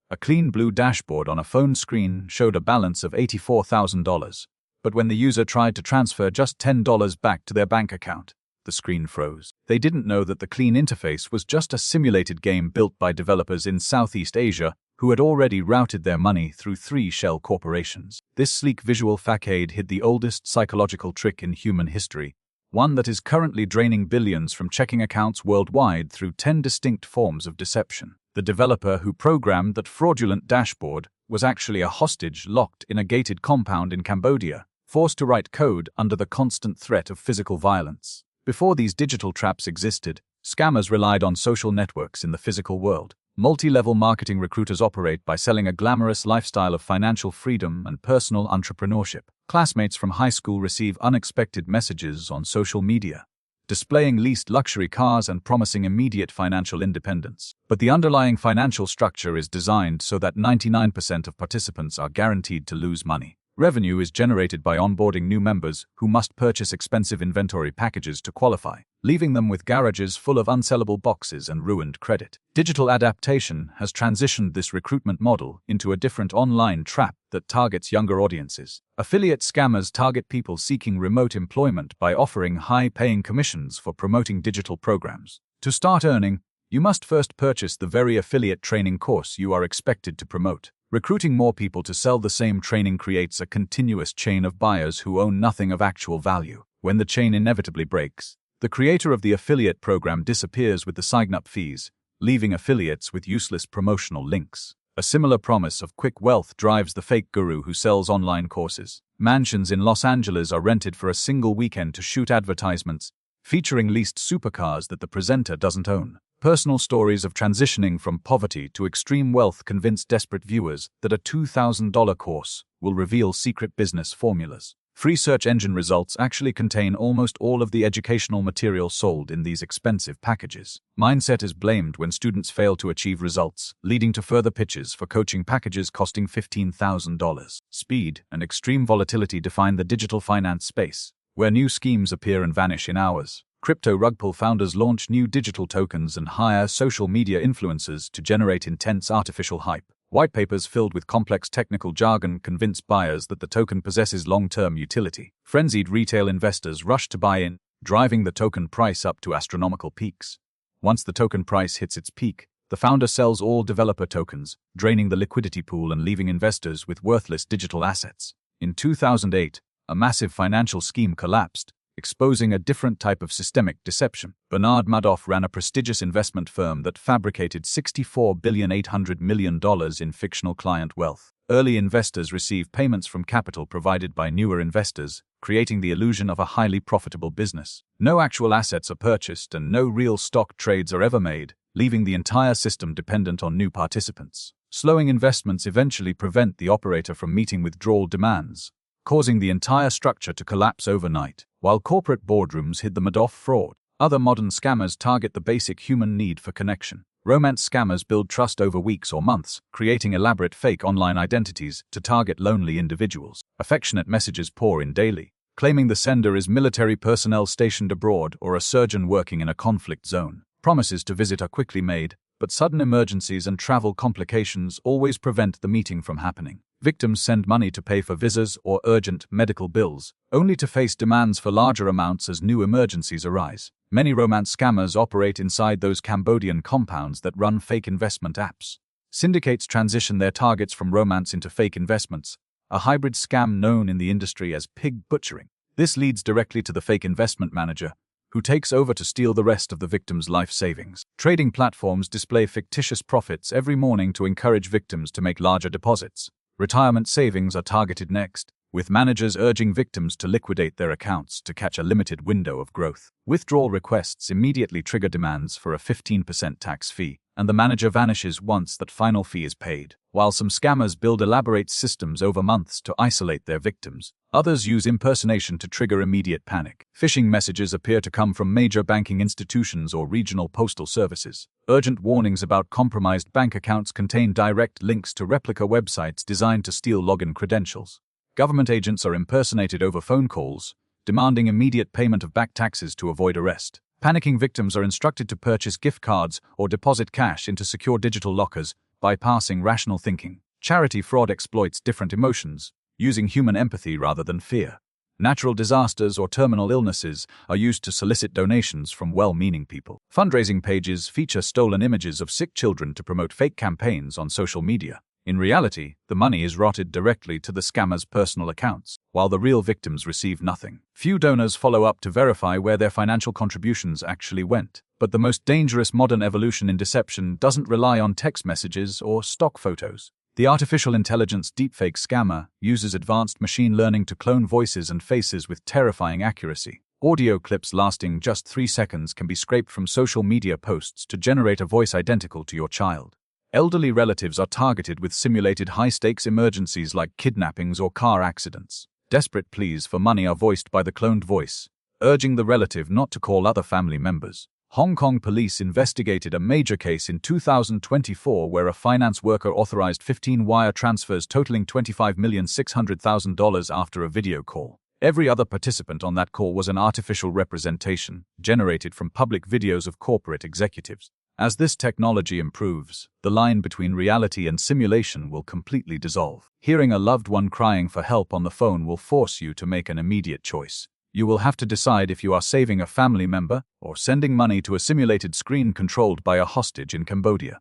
A clean blue dashboard on a phone screen showed a balance of $84,000. But when the user tried to transfer just $10 back to their bank account, the screen froze. They didn't know that the clean interface was just a simulated game built by developers in Southeast Asia who had already routed their money through 3 shell corporations. This sleek visual facade hid the oldest psychological trick in human history, one that is currently draining billions from checking accounts worldwide through 10 distinct forms of deception. The developer who programmed that fraudulent dashboard was actually a hostage locked in a gated compound in Cambodia, forced to write code under the constant threat of physical violence. Before these digital traps existed, scammers relied on social networks in the physical world. Multi-level marketing recruiters operate by selling a glamorous lifestyle of financial freedom and personal entrepreneurship. Classmates from high school receive unexpected messages on social media, displaying leased luxury cars and promising immediate financial independence. But the underlying financial structure is designed so that 99% of participants are guaranteed to lose money. Revenue is generated by onboarding new members who must purchase expensive inventory packages to qualify, leaving them with garages full of unsellable boxes and ruined credit. Digital adaptation has transitioned this recruitment model into a different online trap that targets younger audiences. Affiliate scammers target people seeking remote employment by offering high-paying commissions for promoting digital programs. To start earning, you must first purchase the very affiliate training course you are expected to promote. Recruiting more people to sell the same training creates a continuous chain of buyers who own nothing of actual value. When the chain inevitably breaks, the creator of the affiliate program disappears with the sign-up fees, leaving affiliates with useless promotional links. A similar promise of quick wealth drives the fake guru who sells online courses. Mansions in Los Angeles are rented for a single weekend to shoot advertisements, featuring leased supercars that the presenter doesn't own. Personal stories of transitioning from poverty to extreme wealth convince desperate viewers that a $2,000 course will reveal secret business formulas. Free search engine results actually contain almost all of the educational material sold in these expensive packages. Mindset is blamed when students fail to achieve results, leading to further pitches for coaching packages costing $15,000. Speed and extreme volatility define the digital finance space, where new schemes appear and vanish in hours. Crypto Rugpull founders launch new digital tokens and hire social media influencers to generate intense artificial hype. White papers filled with complex technical jargon convince buyers that the token possesses long-term utility. Frenzied retail investors rush to buy in, driving the token price up to astronomical peaks. Once the token price hits its peak, the founder sells all developer tokens, draining the liquidity pool and leaving investors with worthless digital assets. In 2008, a massive financial scheme collapsed, exposing a different type of systemic deception. Bernard Madoff ran a prestigious investment firm that fabricated $64.8 billion in fictional client wealth. Early investors receive payments from capital provided by newer investors, creating the illusion of a highly profitable business. No actual assets are purchased and no real stock trades are ever made, leaving the entire system dependent on new participants. Slowing investments eventually prevent the operator from meeting withdrawal demands, causing the entire structure to collapse overnight. While corporate boardrooms hid the Madoff fraud, other modern scammers target the basic human need for connection. Romance scammers build trust over weeks or months, creating elaborate fake online identities to target lonely individuals. Affectionate messages pour in daily, claiming the sender is military personnel stationed abroad or a surgeon working in a conflict zone. Promises to visit are quickly made, but sudden emergencies and travel complications always prevent the meeting from happening. Victims send money to pay for visas or urgent medical bills, only to face demands for larger amounts as new emergencies arise. Many romance scammers operate inside those Cambodian compounds that run fake investment apps. Syndicates transition their targets from romance into fake investments, a hybrid scam known in the industry as pig butchering. This leads directly to the fake investment manager, who takes over to steal the rest of the victim's life savings. Trading platforms display fictitious profits every morning to encourage victims to make larger deposits. Retirement savings are targeted next, with managers urging victims to liquidate their accounts to catch a limited window of growth. Withdrawal requests immediately trigger demands for a 15% tax fee, and the manager vanishes once that final fee is paid. While some scammers build elaborate systems over months to isolate their victims, others use impersonation to trigger immediate panic. Phishing messages appear to come from major banking institutions or regional postal services. Urgent warnings about compromised bank accounts contain direct links to replica websites designed to steal login credentials. Government agents are impersonated over phone calls, demanding immediate payment of back taxes to avoid arrest. Panicking victims are instructed to purchase gift cards or deposit cash into secure digital lockers, bypassing rational thinking. Charity fraud exploits different emotions, using human empathy rather than fear. Natural disasters or terminal illnesses are used to solicit donations from well-meaning people. Fundraising pages feature stolen images of sick children to promote fake campaigns on social media. In reality, the money is routed directly to the scammers' personal accounts, while the real victims receive nothing. Few donors follow up to verify where their financial contributions actually went. But the most dangerous modern evolution in deception doesn't rely on text messages or stock photos. The artificial intelligence deepfake scammer uses advanced machine learning to clone voices and faces with terrifying accuracy. Audio clips lasting just 3 seconds can be scraped from social media posts to generate a voice identical to your child. Elderly relatives are targeted with simulated high-stakes emergencies like kidnappings or car accidents. Desperate pleas for money are voiced by the cloned voice, urging the relative not to call other family members. Hong Kong police investigated a major case in 2024 where a finance worker authorized 15 wire transfers totaling $25,600,000 after a video call. Every other participant on that call was an artificial representation generated from public videos of corporate executives. As this technology improves, the line between reality and simulation will completely dissolve. Hearing a loved one crying for help on the phone will force you to make an immediate choice. You will have to decide if you are saving a family member or sending money to a simulated screen controlled by a hostage in Cambodia.